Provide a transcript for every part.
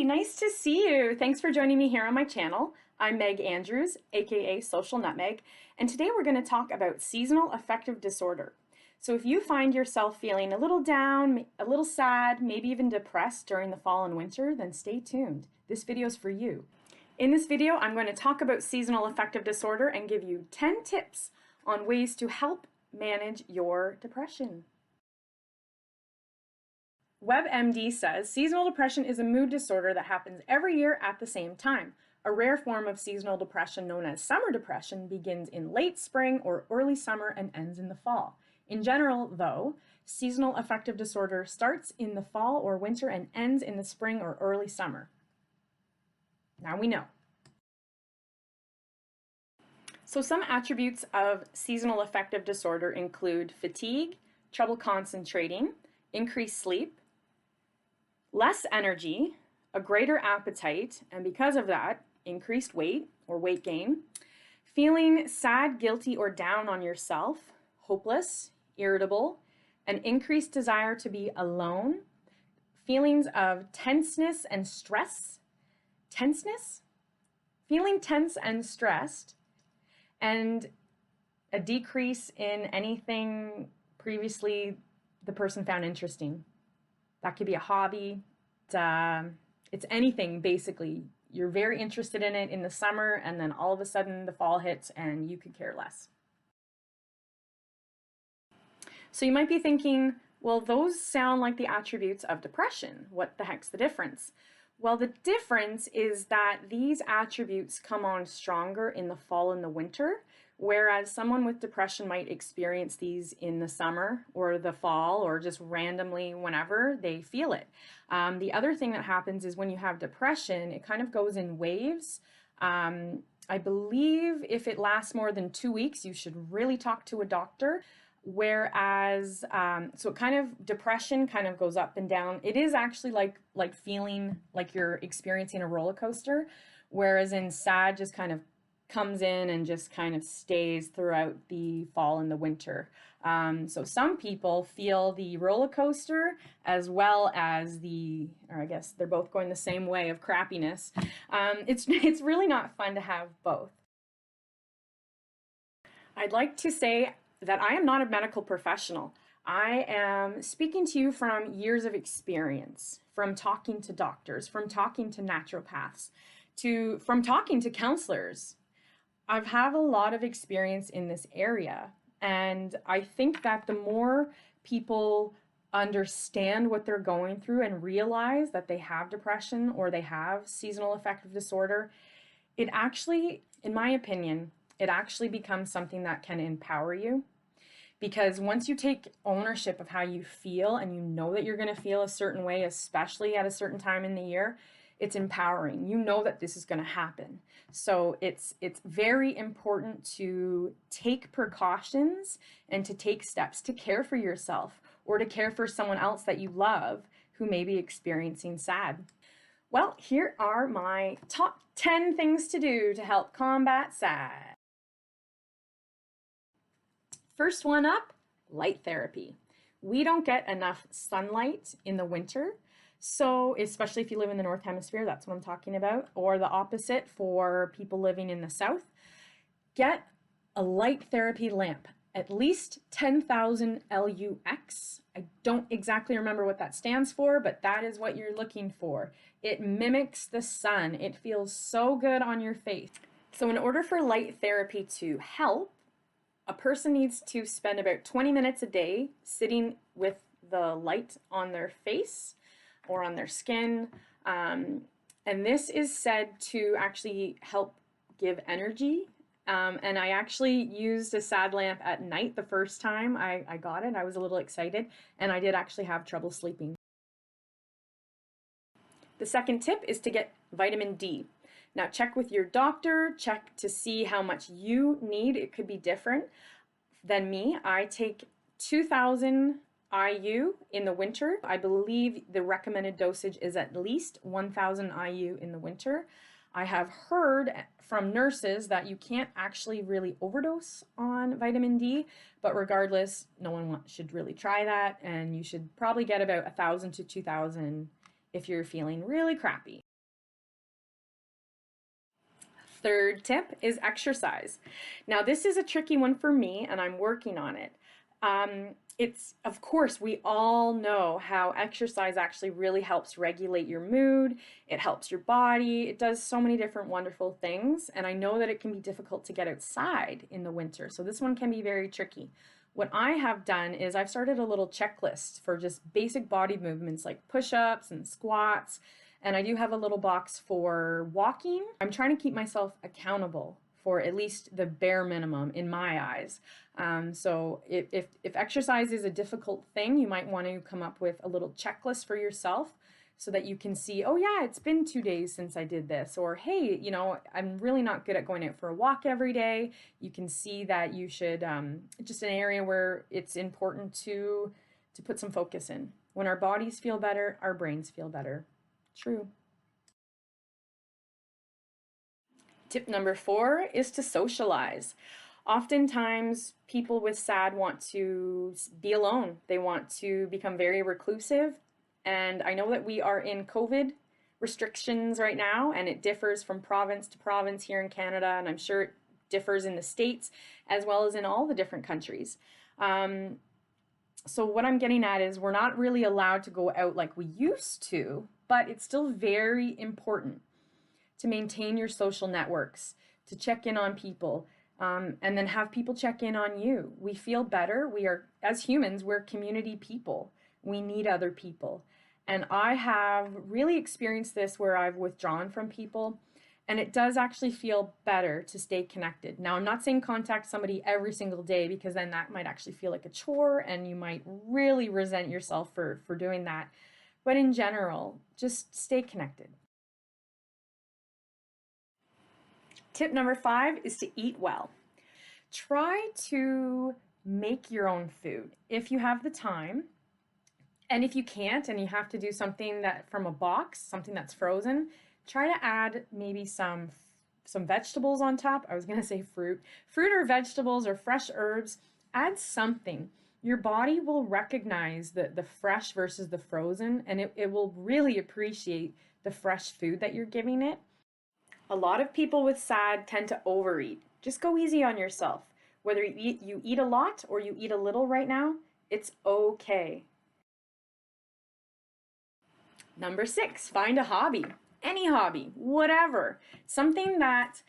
Hi, nice to see you. Thanks for joining me here on my channel. I'm Meg Andrews, aka Social Nutmeg, and today we're going to talk about seasonal affective disorder. So if you find yourself feeling a little down, a little sad, maybe even depressed during the fall and winter, then stay tuned. This video is for you. In this video, I'm going to talk about seasonal affective disorder and give you 10 tips on ways to help manage your depression. WebMD says seasonal depression is a mood disorder that happens every year at the same time. A rare form of seasonal depression known as summer depression begins in late spring or early summer and ends in the fall. In general, though, seasonal affective disorder starts in the fall or winter and ends in the spring or early summer. Now we know. So some attributes of seasonal affective disorder include fatigue, trouble concentrating, increased sleep, less energy, a greater appetite, and because of that, increased weight or weight gain, feeling sad, guilty, or down on yourself, hopeless, irritable, an increased desire to be alone, feelings of tenseness and stress, feeling tense and stressed, and a decrease in anything previously the person found interesting. That could be a hobby. It's anything, basically. You're very interested in it in the summer, and then all of a sudden the fall hits and you could care less. So you might be thinking, well, those sound like the attributes of depression. What the heck's the difference? Well, the difference is that these attributes come on stronger in the fall and the winter, whereas someone with depression might experience these in the summer or the fall or just randomly whenever they feel it. The other thing that happens is when you have depression, it kind of goes in waves. I believe if it lasts more than 2 weeks, you should really talk to a doctor. Whereas, so depression kind of goes up and down. It is actually like feeling like you're experiencing a roller coaster, whereas in sad just kind of comes in and just kind of stays throughout the fall and the winter. So some people feel the roller coaster as well as or I guess they're both going the same way of crappiness. It's really not fun to have both. I'd like to say that I am not a medical professional. I am speaking to you from years of experience, from talking to doctors, from talking to naturopaths, from talking to counselors. I've had a lot of experience in this area, and I think that the more people understand what they're going through and realize that they have depression or they have seasonal affective disorder, it actually, in my opinion, it actually becomes something that can empower you. Because once you take ownership of how you feel and you know that you're going to feel a certain way, especially at a certain time in the year, it's empowering. You know that this is going to happen. So it's very important to take precautions and to take steps to care for yourself or to care for someone else that you love who may be experiencing sad. Well, here are my top 10 things to do to help combat sad. First one up, light therapy. We don't get enough sunlight in the winter, so especially if you live in the North Hemisphere, that's what I'm talking about, or the opposite for people living in the South. Get a light therapy lamp, at least 10,000 LUX. I don't exactly remember what that stands for, but that is what you're looking for. It mimics the sun. It feels so good on your face. So in order for light therapy to help, a person needs to spend about 20 minutes a day sitting with the light on their face or on their skin. And this is said to actually help give energy. And I actually used a sad lamp at night the first time I got it. I was a little excited, and I did actually have trouble sleeping. The second tip is to get vitamin D. Now check with your doctor, check to see how much you need. It could be different than me. I take 2,000 IU in the winter. I believe the recommended dosage is at least 1,000 IU in the winter. I have heard from nurses that you can't actually really overdose on vitamin D, but regardless, no one should really try that, and you should probably get about 1,000 to 2,000 if you're feeling really crappy. Third tip is exercise. Now, this is a tricky one for me, and I'm working on it. It's, of course, we all know how exercise actually really helps regulate your mood. It helps your body. It does so many different wonderful things. And I know that it can be difficult to get outside in the winter. So this one can be very tricky. What I have done is I've started a little checklist for just basic body movements like push-ups and squats. And I do have a little box for walking. I'm trying to keep myself accountable for at least the bare minimum in my eyes. So if exercise is a difficult thing, you might want to come up with a little checklist for yourself so that you can see, oh yeah, it's been 2 days since I did this, or hey, you know, I'm really not good at going out for a walk every day. You can see that you should, just an area where it's important to put some focus in. When our bodies feel better, our brains feel better. True. Tip number 4 is to socialize. Oftentimes, people with SAD want to be alone. They want to become very reclusive. And I know that we are in COVID restrictions right now, and it differs from province to province here in Canada, and I'm sure it differs in the States as well as in all the different countries. So what I'm getting at is we're not really allowed to go out like we used to, but it's still very important to maintain your social networks, to check in on people, and then have people check in on you. We feel better. We are, as humans, we're community people. We need other people. And I have really experienced this where I've withdrawn from people, and it does actually feel better to stay connected. Now, I'm not saying contact somebody every single day, because then that might actually feel like a chore and you might really resent yourself for doing that. But in general, just stay connected. Tip number 5 is to eat well. Try to make your own food if you have the time. And if you can't and you have to do something that from a box, something that's frozen, try to add maybe some vegetables on top. I was going to say fruit or vegetables or fresh herbs. Add something. Your body will recognize the fresh versus the frozen, and it will really appreciate the fresh food that you're giving it. A lot of people with SAD tend to overeat. Just go easy on yourself. Whether you eat a lot or you eat a little right now, it's okay. Number 6, find a hobby. Any hobby, whatever. Something that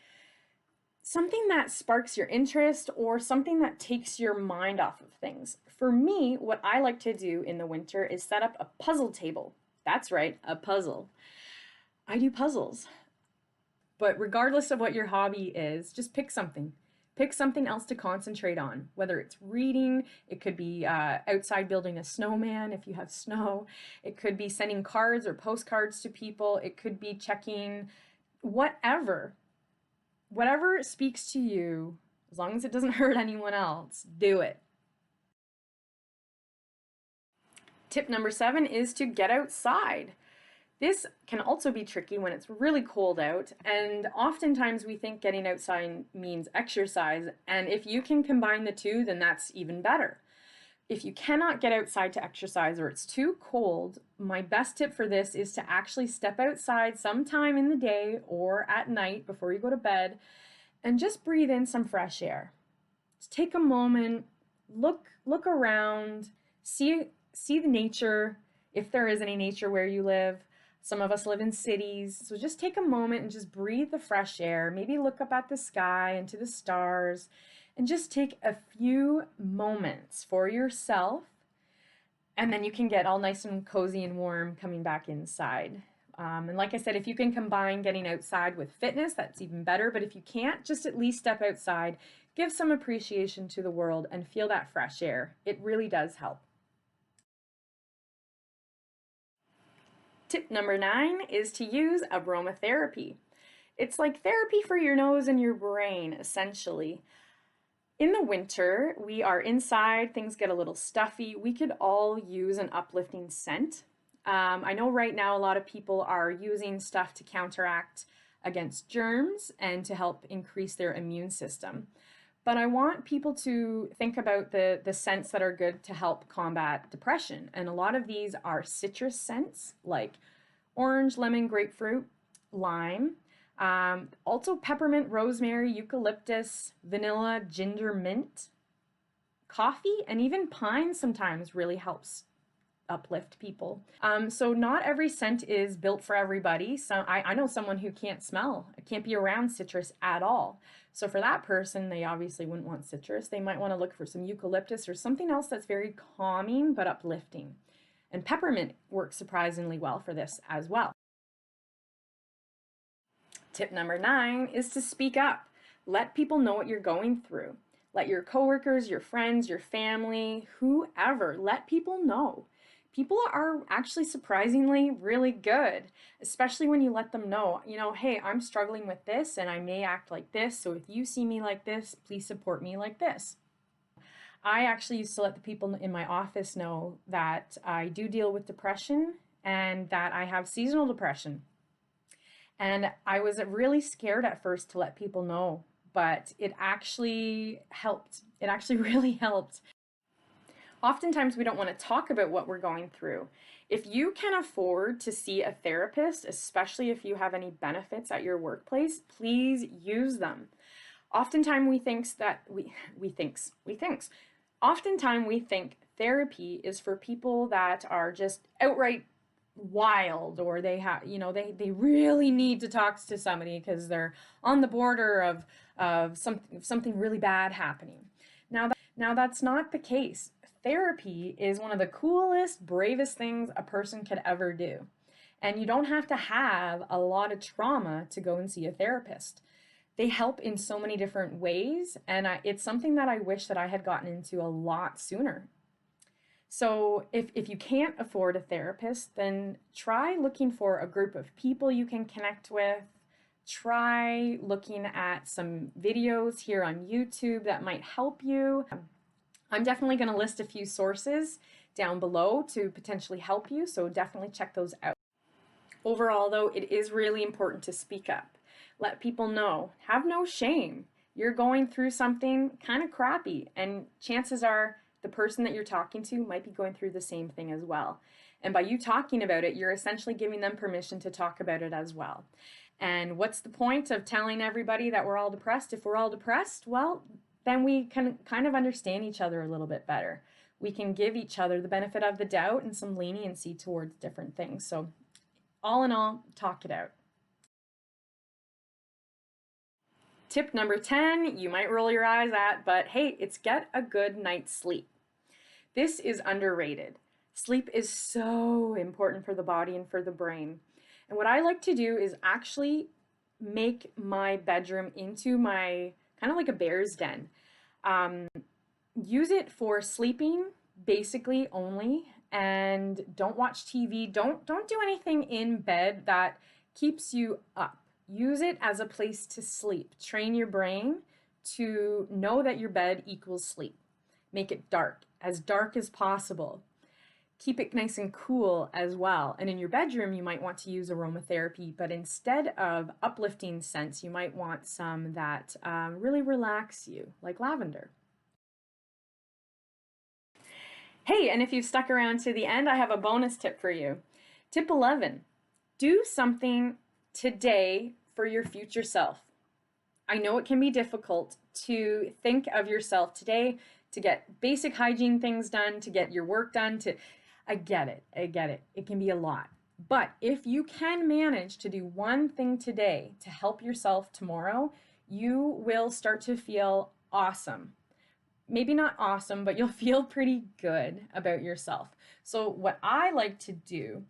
sparks your interest or something that takes your mind off of things. For me, what I like to do in the winter is set up a puzzle table. That's right, a puzzle. I do puzzles. But regardless of what your hobby is, just pick something. Pick something else to concentrate on, whether it's reading, it could be outside building a snowman if you have snow, it could be sending cards or postcards to people, it could be checking whatever speaks to you, as long as it doesn't hurt anyone else, do it. Tip number 7 is to get outside. This can also be tricky when it's really cold out, and oftentimes we think getting outside means exercise, and if you can combine the two, then that's even better. If you cannot get outside to exercise or it's too cold, my best tip for this is to actually step outside sometime in the day or at night before you go to bed and just breathe in some fresh air. Just take a moment, look around, see the nature, if there is any nature where you live. Some of us live in cities, so just take a moment and just breathe the fresh air. Maybe look up at the sky and to the stars, and just take a few moments for yourself, and then you can get all nice and cozy and warm coming back inside. And like I said, if you can combine getting outside with fitness, that's even better. But if you can't, just at least step outside, give some appreciation to the world, and feel that fresh air. It really does help. Tip number 9 is to use aromatherapy. It's like therapy for your nose and your brain, essentially. In the winter, we are inside, things get a little stuffy. We could all use an uplifting scent. I know right now a lot of people are using stuff to counteract against germs and to help increase their immune system. But I want people to think about the scents that are good to help combat depression. And a lot of these are citrus scents like orange, lemon, grapefruit, lime. Also peppermint, rosemary, eucalyptus, vanilla, ginger, mint, coffee, and even pine sometimes really helps uplift people. So not every scent is built for everybody. So I know someone who can't be around citrus at all. So for that person, they obviously wouldn't want citrus. They might want to look for some eucalyptus or something else that's very calming but uplifting. And peppermint works surprisingly well for this as well. Tip number 9 is to speak up. Let people know what you're going through. Let your coworkers, your friends, your family, whoever, let people know. People are actually surprisingly really good, especially when you let them know, hey, I'm struggling with this and I may act like this. So if you see me like this, please support me like this. I actually used to let the people in my office know that I do deal with depression and that I have seasonal depression. And I was really scared at first to let people know, but it actually helped. It actually really helped. Oftentimes we don't want to talk about what we're going through. If you can afford to see a therapist, especially if you have any benefits at your workplace, please use them. Oftentimes Oftentimes we think therapy is for people that are just outright wild, or they have, they really need to talk to somebody because they're on the border of something really bad happening. Now that's not the case. Therapy is one of the coolest, bravest things a person could ever do. And you don't have to have a lot of trauma to go and see a therapist. They help in so many different ways, and it's something that I wish that I had gotten into a lot sooner. So if you can't afford a therapist, then try looking for a group of people you can connect with. Try looking at some videos here on YouTube that might help you. I'm definitely going to list a few sources down below to potentially help you, so definitely check those out. Overall, though, it is really important to speak up. Let people know. Have no shame. You're going through something kind of crappy, and chances are the person that you're talking to might be going through the same thing as well. And by you talking about it, you're essentially giving them permission to talk about it as well. And what's the point of telling everybody that we're all depressed? If we're all depressed, well, then we can kind of understand each other a little bit better. We can give each other the benefit of the doubt and some leniency towards different things. So all in all, talk it out. Tip number 10, you might roll your eyes at, but hey, it's get a good night's sleep. This is underrated. Sleep is so important for the body and for the brain. And what I like to do is actually make my bedroom into my kind of like a bear's den. Use it for sleeping basically only, and don't watch TV. Don't do anything in bed that keeps you up. Use it as a place to sleep. Train your brain to know that your bed equals sleep. Make it dark as possible. Keep it nice and cool as well. And in your bedroom, you might want to use aromatherapy, but instead of uplifting scents, you might want some that really relax you, like lavender. Hey, and if you've stuck around to the end, I have a bonus tip for you. Tip 11, do something today for your future self. I know it can be difficult to think of yourself today, to get basic hygiene things done, to get your work done, I get it. It can be a lot. But if you can manage to do one thing today to help yourself tomorrow, you will start to feel awesome. Maybe not awesome, but you'll feel pretty good about yourself. So what I like to do,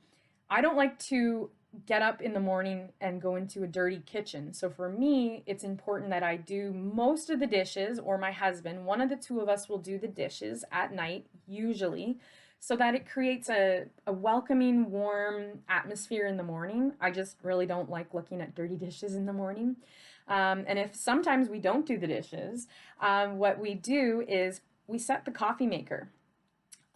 I don't like to get up in the morning and go into a dirty kitchen. So for me, it's important that I do most of the dishes, or my husband, one of the two of us will do the dishes at night, usually, so that it creates a welcoming, warm atmosphere in the morning. I just really don't like looking at dirty dishes in the morning. And if sometimes we don't do the dishes, what we do is we set the coffee maker.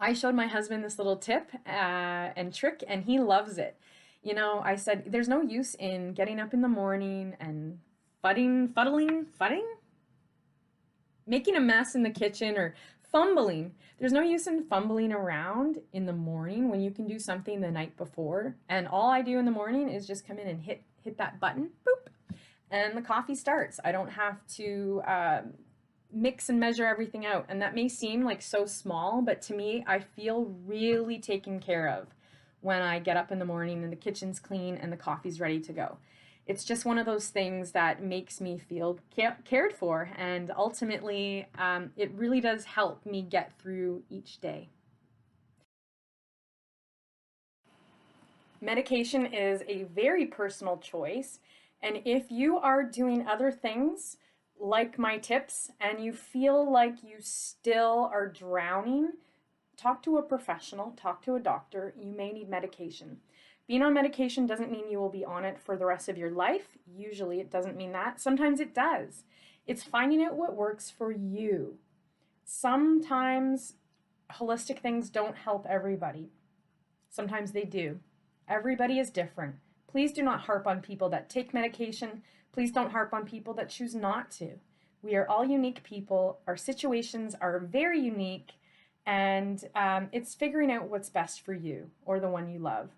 I showed my husband this little tip and trick, and he loves it. I said, there's no use in getting up in the morning and fuddling, making a mess in the kitchen or fumbling. There's no use in fumbling around in the morning when you can do something the night before. And all I do in the morning is just come in and hit that button, boop. and the coffee starts. I don't have to mix and measure everything out. And that may seem like so small, but to me, I feel really taken care of when I get up in the morning and the kitchen's clean and the coffee's ready to go. It's just one of those things that makes me feel cared for, and ultimately, it really does help me get through each day. Medication is a very personal choice, and if you are doing other things like my tips and you feel like you still are drowning, talk to a professional, talk to a doctor. You may need medication. Being on medication doesn't mean you will be on it for the rest of your life. Usually it doesn't mean that. Sometimes it does. It's finding out what works for you. Sometimes holistic things don't help everybody. Sometimes they do. Everybody is different. Please do not harp on people that take medication. Please don't harp on people that choose not to. We are all unique people. Our situations are very unique, and it's figuring out what's best for you or the one you love.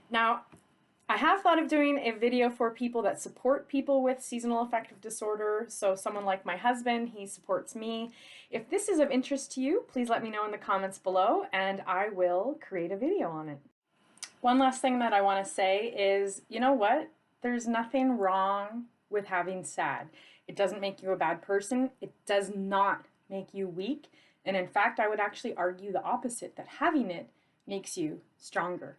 Now, I have thought of doing a video for people that support people with seasonal affective disorder. So someone like my husband, he supports me. If this is of interest to you, please let me know in the comments below and I will create a video on it. One last thing that I want to say is, you know what? There's nothing wrong with having SAD. It doesn't make you a bad person. It does not make you weak. And in fact, I would actually argue the opposite, that having it makes you stronger.